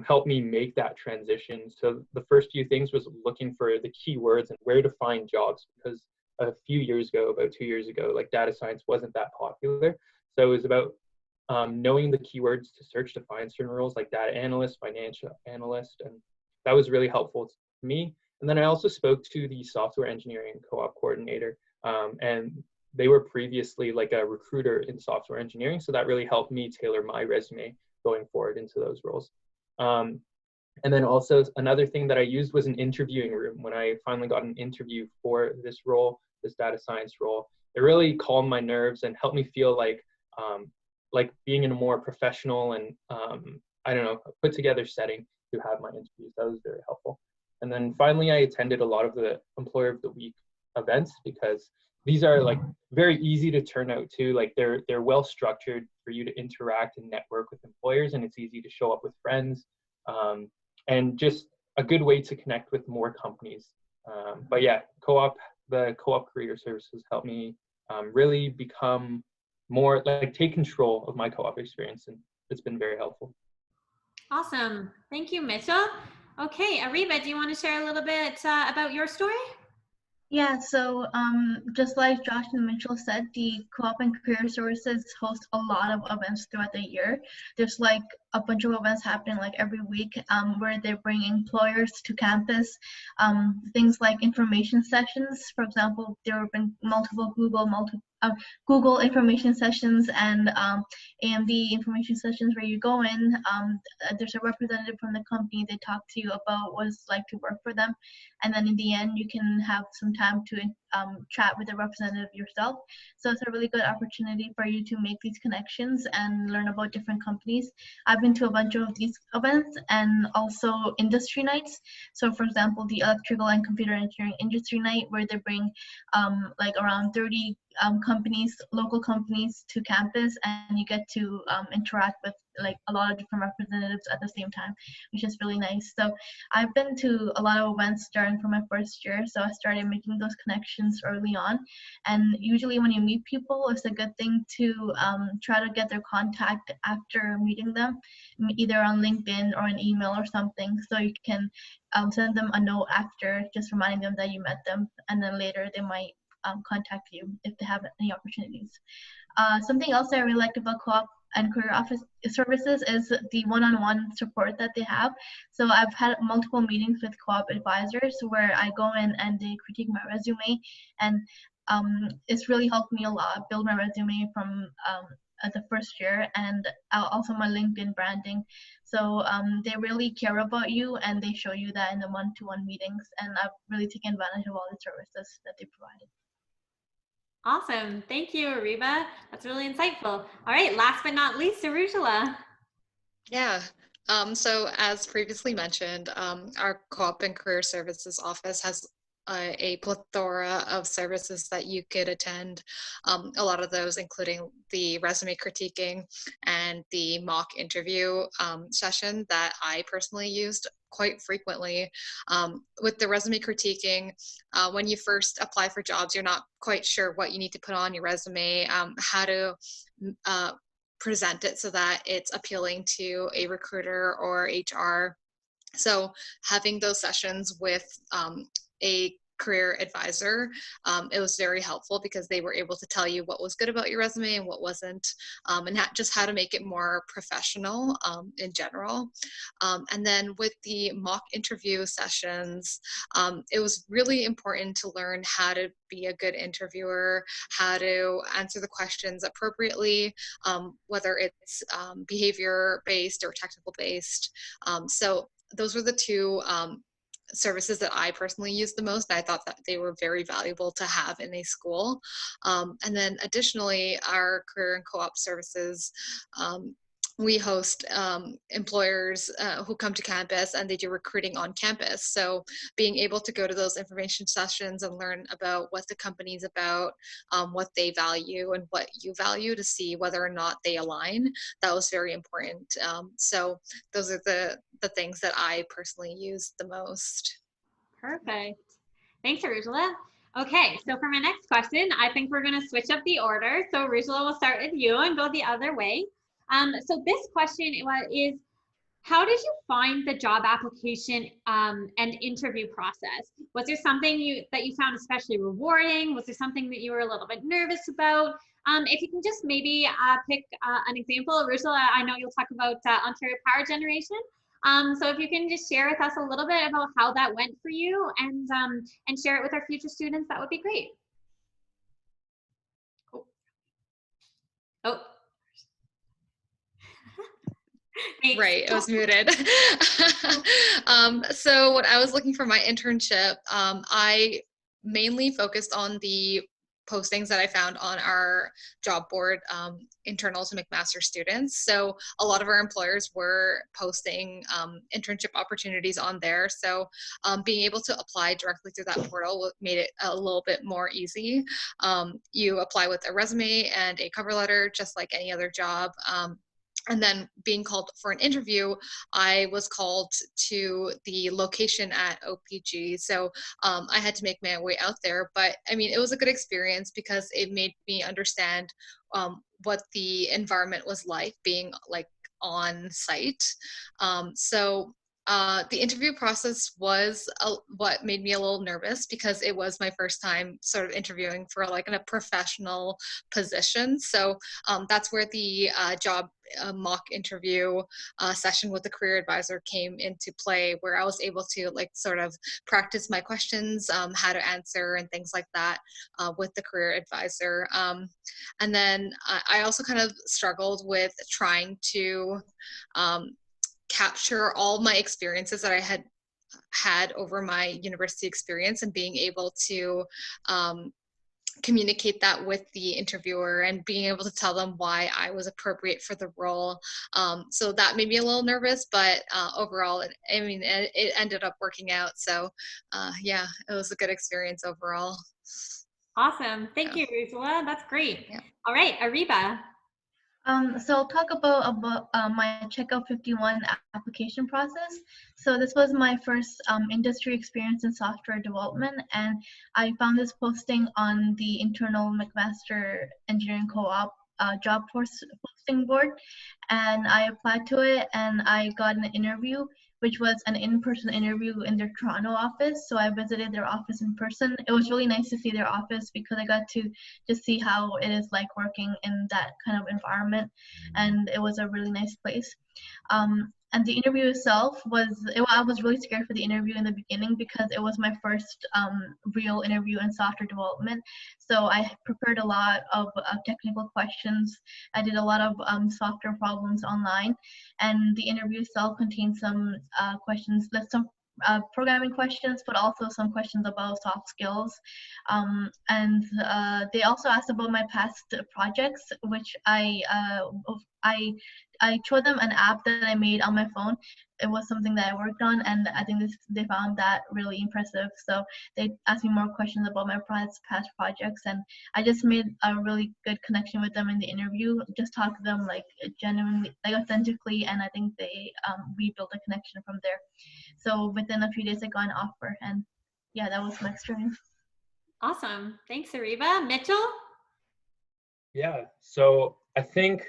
helped me make that transition. So the first few things was looking for the keywords and where to find jobs, because a few years ago, about 2 years ago, like data science wasn't that popular. So it was about knowing the keywords to search to find certain roles like data analyst, financial analyst, and that was really helpful to me. And then I also spoke to the software engineering co-op coordinator, and they were previously like a recruiter in software engineering, so that really helped me tailor my resume going forward into those roles. And then also another thing that I used was an interviewing room. When I finally got an interview for this role, this data science role, it really calmed my nerves and helped me feel like being in a more professional and put together setting to have my interviews. That was very helpful. And then finally, I attended a lot of the Employer of the Week events because these are like very easy to turn out to. Like they're well structured for you to interact and network with employers, and it's easy to show up with friends, and just a good way to connect with more companies. But yeah, the Co-op Career Services helped me really become more like take control of my co-op experience, and it's been very helpful. Awesome. Thank you, Mitchell. Okay, Ariba, do you want to share a little bit about your story? Yeah, so just like Josh and Mitchell said, the Co-op and Career Services host a lot of events throughout the year. There's like a bunch of events happening like every week where they bring employers to campus. Things like information sessions. For example, there have been multiple Google information sessions and AMD information sessions where you go in. There's a representative from the company. They talk to you about what it's like to work for them. And then in the end, you can have some time to chat with a representative yourself. So it's a really good opportunity for you to make these connections and learn about different companies. I've been to a bunch of these events and also industry nights. So for example, the Electrical and Computer Engineering Industry Night, where they bring like around 30 companies, local companies to campus, and you get to interact with like a lot of different representatives at the same time, which is really nice. So I've been to a lot of events starting from my first year, so I started making those connections early on. And usually when you meet people, it's a good thing to try to get their contact after meeting them, either on LinkedIn or an email or something, so you can send them a note after, just reminding them that you met them, and then later they might contact you if they have any opportunities. Something else I really liked about Co-op and Career Office Services is the one-on-one support that they have. So I've had multiple meetings with Co-op advisors where I go in and they critique my resume, and it's really helped me a lot build my resume from the first year, and also my LinkedIn branding. So they really care about you, and they show you that in the one-to-one meetings, and I've really taken advantage of all the services that they provided. Awesome. Thank you, Ariba. That's really insightful. All right, last but not least, Arujula. Yeah. So as previously mentioned, our Co-op and Career Services office has a plethora of services that you could attend. A lot of those including the resume critiquing and the mock interview session that I personally used quite frequently. With the resume critiquing, when you first apply for jobs, you're not quite sure what you need to put on your resume, how to present it so that it's appealing to a recruiter or HR. So having those sessions with a career advisor, it was very helpful because they were able to tell you what was good about your resume and what wasn't, and just how to make it more professional in general. And then with the mock interview sessions, it was really important to learn how to be a good interviewer, how to answer the questions appropriately, whether it's behavior based or technical based. So those were the two services that I personally used the most. I thought that they were very valuable to have in a school. And then additionally, our career and co-op services, we host employers who come to campus and they do recruiting on campus. So being able to go to those information sessions and learn about what the company's about, what they value and what you value to see whether or not they align, that was very important. So those are the things that I personally use the most. Perfect. Thanks, Arujula. Okay, so for my next question, I think we're going to switch up the order. So Arujula, we'll start with you and go the other way. So this question is, how did you find the job application and interview process? Was there something that you found especially rewarding? Was there something that you were a little bit nervous about? If you can just maybe pick an example. Arujula, I know you'll talk about Ontario Power Generation. So if you can just share with us a little bit about how that went for you and share it with our future students, that would be great. Oh. Right, it was muted. So when I was looking for my internship, I mainly focused on the postings that I found on our job board internal to McMaster students. So a lot of our employers were posting internship opportunities on there. So being able to apply directly through that portal made it a little bit more easy. You apply with a resume and a cover letter, just like any other job. And then being called for an interview, I was called to the location at OPG. So I had to make my way out there. But I mean, it was a good experience because it made me understand what the environment was like being like on site. The interview process was what made me a little nervous because it was my first time sort of interviewing for like in a professional position. So that's where the job mock interview session with the career advisor came into play, where I was able to like sort of practice my questions, how to answer and things like that with the career advisor. And then I also kind of struggled with trying to capture all my experiences that I had over my university experience and being able to communicate that with the interviewer and being able to tell them why I was appropriate for the role. So that made me a little nervous, but overall, it ended up working out. So yeah, it was a good experience overall. Awesome. Thank you, Arujula. That's great. Yeah. All right, Ariba. So I'll talk about my Checkout 51 application process. So this was my first industry experience in software development, and I found this posting on the internal McMaster Engineering Co-op job posting board, and I applied to it, and I got an interview, which was an in-person interview in their Toronto office. So I visited their office in person. It was really nice to see their office because I got to just see how it is like working in that kind of environment. And it was a really nice place. And the interview itself I was really scared for the interview in the beginning because it was my first real interview in software development. So I prepared a lot of technical questions. I did a lot of software problems online, and the interview itself contained some questions, some programming questions, but also some questions about soft skills. And they also asked about my past projects, which I showed them an app that I made on my phone. It was something that I worked on, and I think they found that really impressive. So they asked me more questions about my past projects, and I just made a really good connection with them in the interview. Just talked to them like genuinely, like authentically, and I think we built a connection from there. So within a few days, I got an offer, and yeah, that was my experience. Awesome. Thanks, Ariba. Mitchell? Yeah, so I think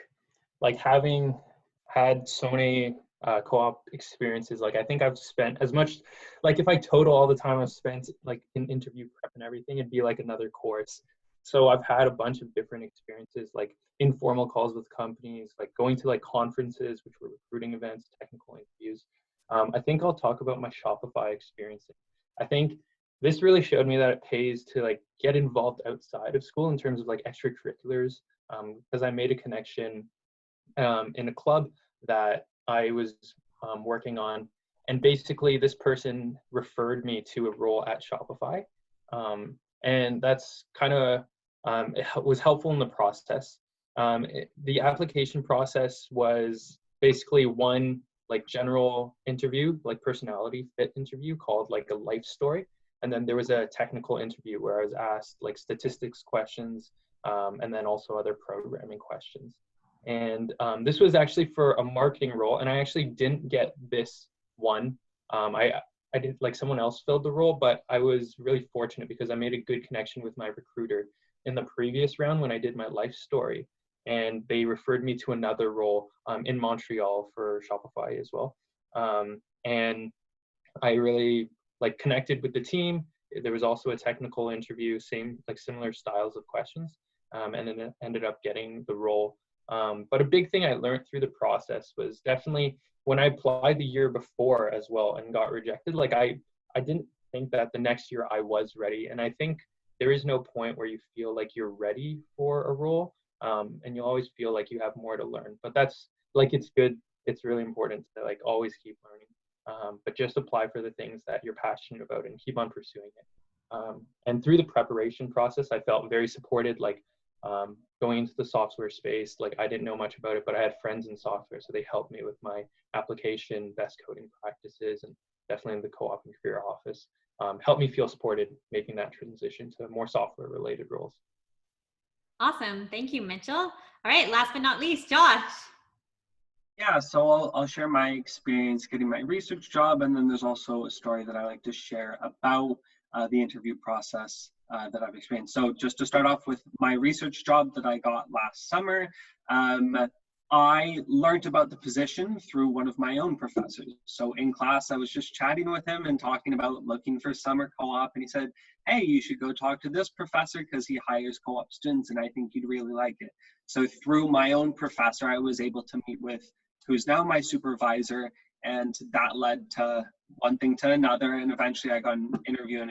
like having had so many co-op experiences, like I think I've spent as much, like if I total all the time I've spent like in interview prep and everything, it'd be like another course. So I've had a bunch of different experiences, like informal calls with companies, like going to like conferences, which were recruiting events, technical interviews. I think I'll talk about my Shopify experience. I think this really showed me that it pays to like get involved outside of school in terms of like extracurriculars, because I made a connection in a club that I was working on, and basically this person referred me to a role at Shopify, and that's kind of it was helpful in the process. The application process was basically one like general interview, like personality fit interview called like a life story, and then there was a technical interview where I was asked like statistics questions, and then also other programming questions. And this was actually for a marketing role, and I actually didn't get this one. I did, like someone else filled the role, but I was really fortunate because I made a good connection with my recruiter in the previous round when I did my life story, and they referred me to another role in Montreal for Shopify as well. And I really like connected with the team. There was also a technical interview, similar styles of questions, and then it ended up getting the role. But a big thing I learned through the process was definitely when I applied the year before as well and got rejected, like I didn't think that the next year I was ready. And I think there is no point where you feel like you're ready for a role, and you always feel like you have more to learn. But that's like, it's good. It's really important to like always keep learning, but just apply for the things that you're passionate about and keep on pursuing it. And through the preparation process, I felt very supported, like going into the software space. Like I didn't know much about it, but I had friends in software, so they helped me with my application, best coding practices, and definitely in the co-op and career office, helped me feel supported making that transition to more software related roles. Awesome. Thank you, Mitchell. All right, last but not least, Josh. Yeah, so I'll share my experience getting my research job, and then there's also a story that I like to share about the interview process that I've experienced. So just to start off with my research job that I got last summer, I learned about the position through one of my own professors. So in class, I was just chatting with him and talking about looking for summer co-op, and he said, hey, you should go talk to this professor because he hires co-op students, and I think you'd really like it. So through my own professor, I was able to meet with who's now my supervisor, and that led to one thing to another, and eventually I got an interview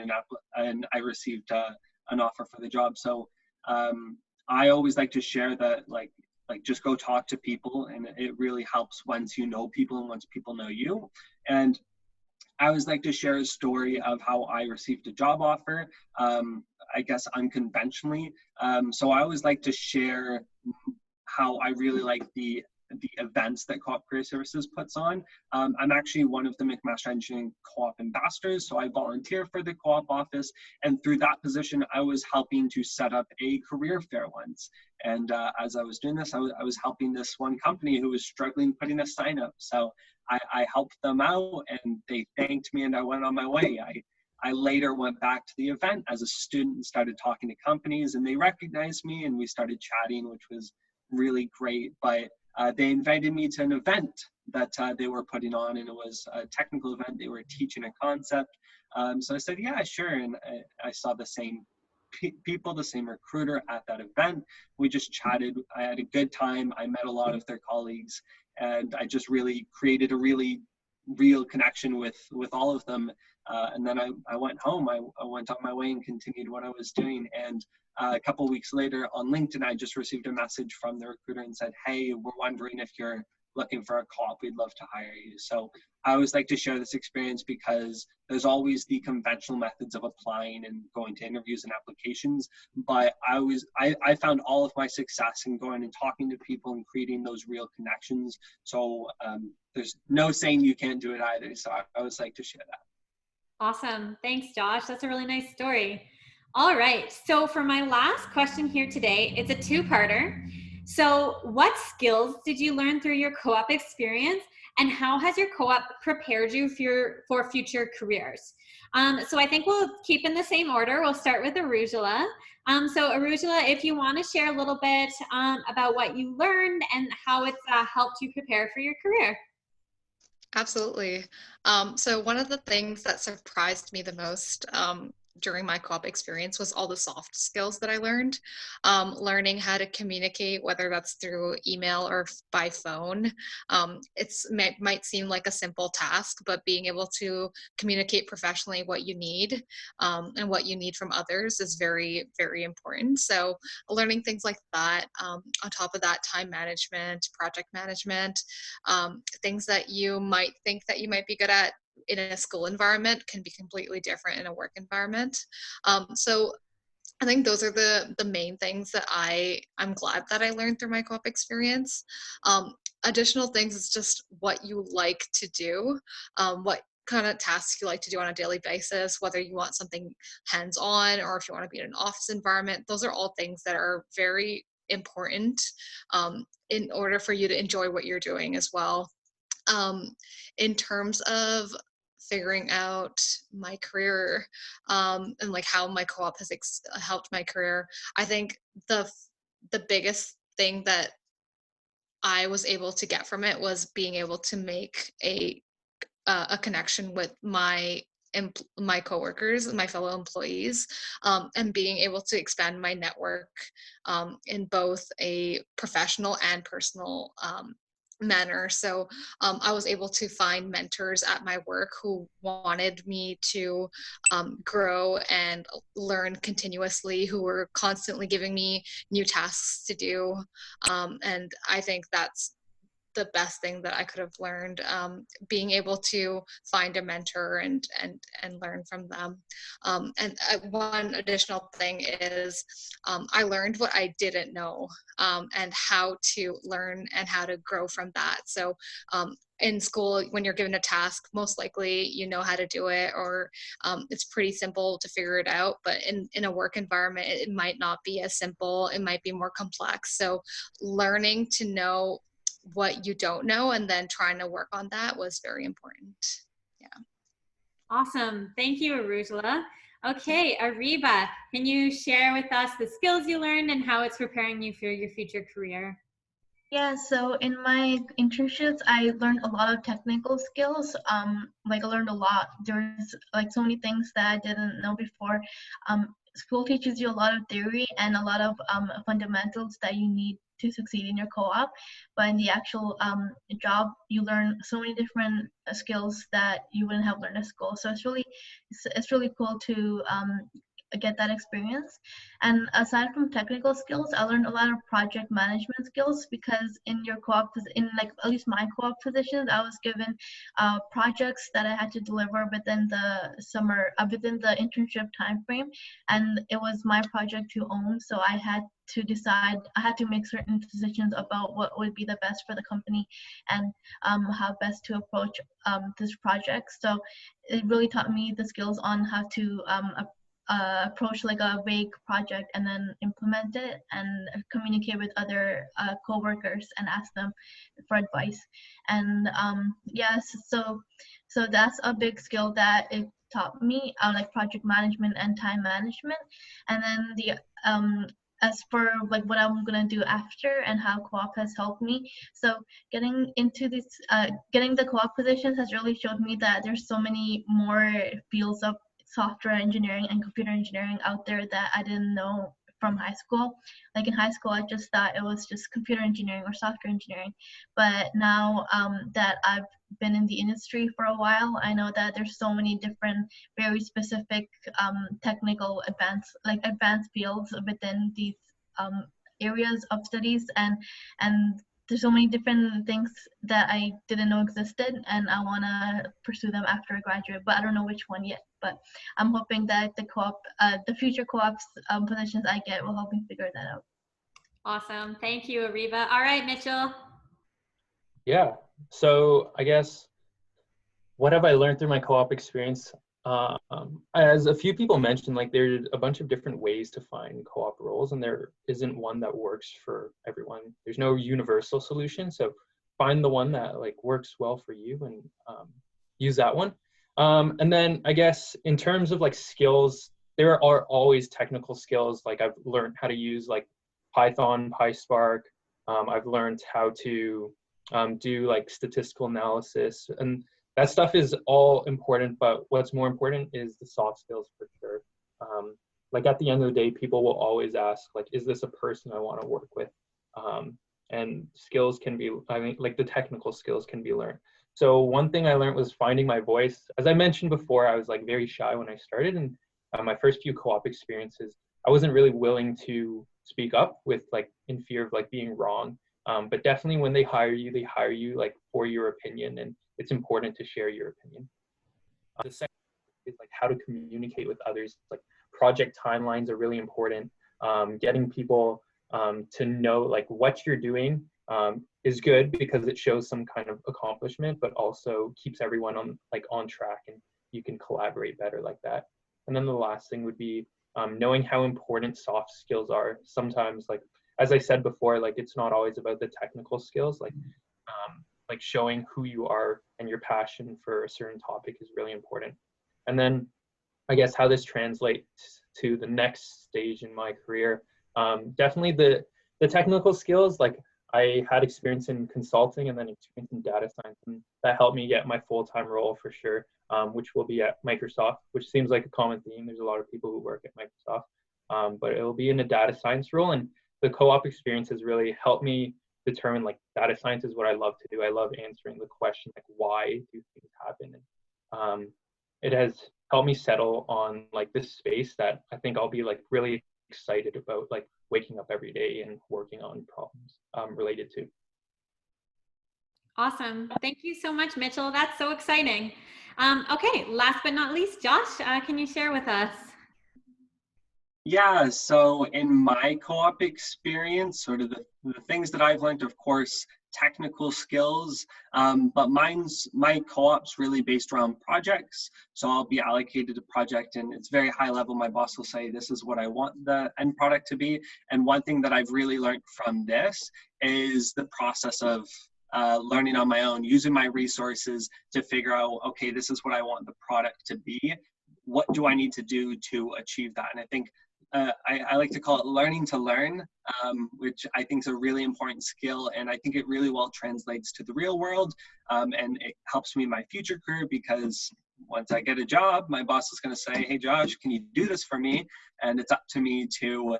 and I received an offer for the job. So I always like to share that like just go talk to people, and it really helps once you know people and once people know you. And I always like to share a story of how I received a job offer, I guess unconventionally. So I always like to share how I really like the events that Co-op Career Services puts on. I'm actually one of the McMaster Engineering Co-op ambassadors, so I volunteer for the co-op office, and through that position, I was helping to set up a career fair once. And as I was doing this, I was helping this one company who was struggling putting a sign up. So I helped them out, and they thanked me, and I went on my way. I later went back to the event as a student and started talking to companies, and they recognized me, and we started chatting, which was really great. But they invited me to an event that they were putting on, and it was a technical event. They were teaching a concept. So I said, yeah, sure. And I saw the same people, the same recruiter at that event. We just chatted. I had a good time. I met a lot of their colleagues, and I just really created a really real connection with all of them. And then I went home. I went on my way and continued what I was doing. And a couple of weeks later on LinkedIn, I just received a message from the recruiter and said, hey, we're wondering if you're looking for a co-op, we'd love to hire you. So I always like to share this experience because there's always the conventional methods of applying and going to interviews and applications, but I found all of my success in going and talking to people and creating those real connections. So there's no saying you can't do it either. So I always like to share that. Awesome. Thanks, Josh. That's a really nice story. All right. So for my last question here today, it's a two-parter. So what skills did you learn through your co-op experience, and how has your co-op prepared you for future careers? So I think we'll keep in the same order. We'll start with Arujula. So Arujula, if you want to share a little bit about what you learned and how it's helped you prepare for your career. Absolutely. So one of the things that surprised me the most during my co-op experience was all the soft skills that I learned. Learning how to communicate, whether that's through email or by phone. Might seem like a simple task, but being able to communicate professionally what you need and what you need from others is very, very important. So learning things like that, on top of that, time management, project management, things that you might think that you might be good at in a school environment can be completely different in a work environment. So I think those are the main things that I'm glad that I learned through my co-op experience. Additional things is just what you like to do, what kind of tasks you like to do on a daily basis, whether you want something hands-on or if you want to be in an office environment. Those are all things that are very important in order for you to enjoy what you're doing as well. In terms of figuring out my career and like how my co-op has helped my career, I think the biggest thing that I was able to get from it was being able to make a connection with my coworkers, my fellow employees, and being able to expand my network in both a professional and personal manner. So I was able to find mentors at my work who wanted me to grow and learn continuously, who were constantly giving me new tasks to do. And I think that's the best thing that I could have learned, being able to find a mentor and learn from them. And one additional thing is I learned what I didn't know and how to learn and how to grow from that. So in school, when you're given a task, most likely you know how to do it, or it's pretty simple to figure it out. But in a work environment, it might not be as simple. It might be more complex. So learning to know what you don't know and then trying to work on that was very important. Yeah. Awesome. Thank you, Arujula. Okay, Ariba, can you share with us the skills you learned and how it's preparing you for your future career? Yeah, so in my internships, I learned a lot of technical skills. Like I learned a lot. There's like so many things that I didn't know before. School teaches you a lot of theory and a lot of fundamentals that you need to succeed in your co-op, but in the actual job, you learn so many different skills that you wouldn't have learned at school. So it's really cool to get that experience. And aside from technical skills, I learned a lot of project management skills, because in your co-op, in like at least my co-op positions, I was given projects that I had to deliver within within the internship time frame, and it was my project to own. So I had to make certain decisions about what would be the best for the company and how best to approach this project. So it really taught me the skills on how to approach like a vague project and then implement it and communicate with other co-workers and ask them for advice. And yes, so that's a big skill that it taught me, like project management and time management. And then the as for like what I'm gonna do after and how co-op has helped me, so getting into this getting the co-op positions has really showed me that there's so many more fields of software engineering and computer engineering out there that I didn't know from high school. Like in high school, I just thought it was just computer engineering or software engineering. But now that I've been in the industry for a while, I know that there's so many different, very specific technical advanced fields within these areas of studies, and there's so many different things that I didn't know existed, and I want to pursue them after I graduate, but I don't know which one yet. But I'm hoping that the future co-ops positions I get will help me figure that out. Awesome. Thank you, Ariba. All right, Mitchell. Yeah. So I guess, what have I learned through my co-op experience? As a few people mentioned, like there's a bunch of different ways to find co-op roles, and there isn't one that works for everyone. There's no universal solution, so find the one that like works well for you and use that one. And then I guess in terms of like skills, there are always technical skills. Like I've learned how to use like Python, PySpark. I've learned how to do like statistical analysis, and that stuff is all important, but what's more important is the soft skills for sure. Like at the end of the day, people will always ask, like, is this a person I want to work with? And skills can be, I mean, like the technical skills can be learned. So one thing I learned was finding my voice. As I mentioned before, I was like very shy when I started, and my first few co-op experiences, I wasn't really willing to speak up with like in fear of like being wrong. But definitely when they hire you like for your opinion, and it's important to share your opinion. The second is like how to communicate with others. Like project timelines are really important. Getting people to know like what you're doing is good because it shows some kind of accomplishment, but also keeps everyone on track, and you can collaborate better like that. And then the last thing would be knowing how important soft skills are. Sometimes, like as I said before, like it's not always about the technical skills. Like showing who you are and your passion for a certain topic is really important. And then I guess how this translates to the next stage in my career, definitely the technical skills. Like I had experience in consulting and then experience in data science, and that helped me get my full-time role for sure, which will be at Microsoft, which seems like a common theme. There's a lot of people who work at Microsoft, but it will be in a data science role. And the co-op experience has really helped me determine like data science is what I love to do. I love answering the question like why do things happen, and it has helped me settle on like this space that I think I'll be like really excited about, like waking up every day and working on problems related to. Awesome. Thank you so much, Mitchell. That's so exciting. Okay, last but not least, Josh, can you share with us? Yeah, so in my co-op experience, sort of the things that I've learned, of course, technical skills, but my co-op's really based around projects. So I'll be allocated a project and it's very high level. My boss will say, this is what I want the end product to be. And one thing that I've really learned from this is the process of learning on my own, using my resources to figure out, okay, this is what I want the product to be. What do I need to do to achieve that? And I think I like to call it learning to learn, which I think is a really important skill. And I think it really well translates to the real world. And it helps me in my future career because once I get a job, my boss is going to say, hey, Josh, can you do this for me? And it's up to me to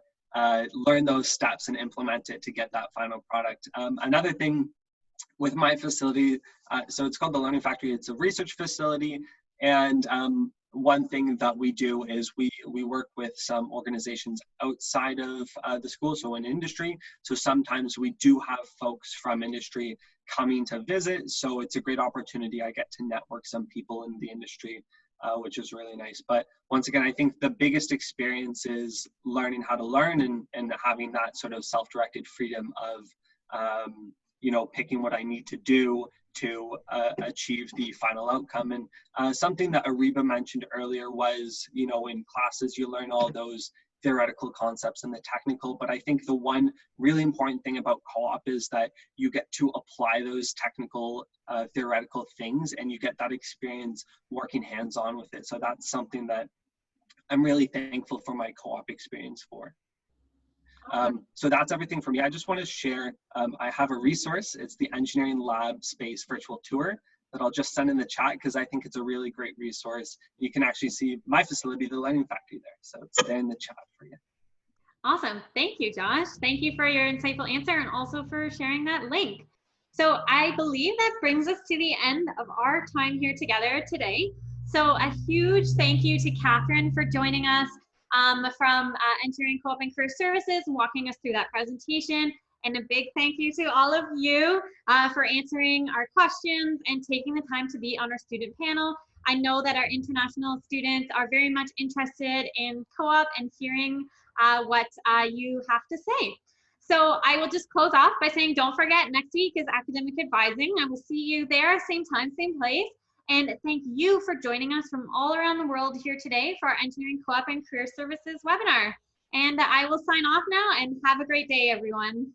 learn those steps and implement it to get that final product. Another thing with my facility, so it's called the Learning Factory. It's a research facility. And one thing that we do is we work with some organizations outside of the school, so in industry. So sometimes we do have folks from industry coming to visit. So it's a great opportunity. I get to network some people in the industry, which is really nice. But once again, I think the biggest experience is learning how to learn and having that sort of self-directed freedom of, picking what I need to do to achieve the final outcome. And something that Ariba mentioned earlier was, in classes, you learn all those theoretical concepts and the technical, but I think the one really important thing about co-op is that you get to apply those technical theoretical things and you get that experience working hands-on with it. So that's something that I'm really thankful for my co-op experience for. So that's everything for me. I just want to share, I have a resource. It's the Engineering Lab Space Virtual Tour that I'll just send in the chat because I think it's a really great resource. You can actually see my facility, the Learning Factory there. So it's there in the chat for you. Awesome. Thank you, Josh. Thank you for your insightful answer and also for sharing that link. So I believe that brings us to the end of our time here together today. So a huge thank you to Catherine for joining us from Engineering Co-op and Career Services and walking us through that presentation. And a big thank you to all of you for answering our questions and taking the time to be on our student panel. I know that our international students are very much interested in co-op and hearing what you have to say. So I will just close off by saying, don't forget, next week is academic advising. I will see you there, same time, same place. And thank you for joining us from all around the world here today for our Engineering Co-op and Career Services webinar. And I will sign off now, and have a great day, everyone.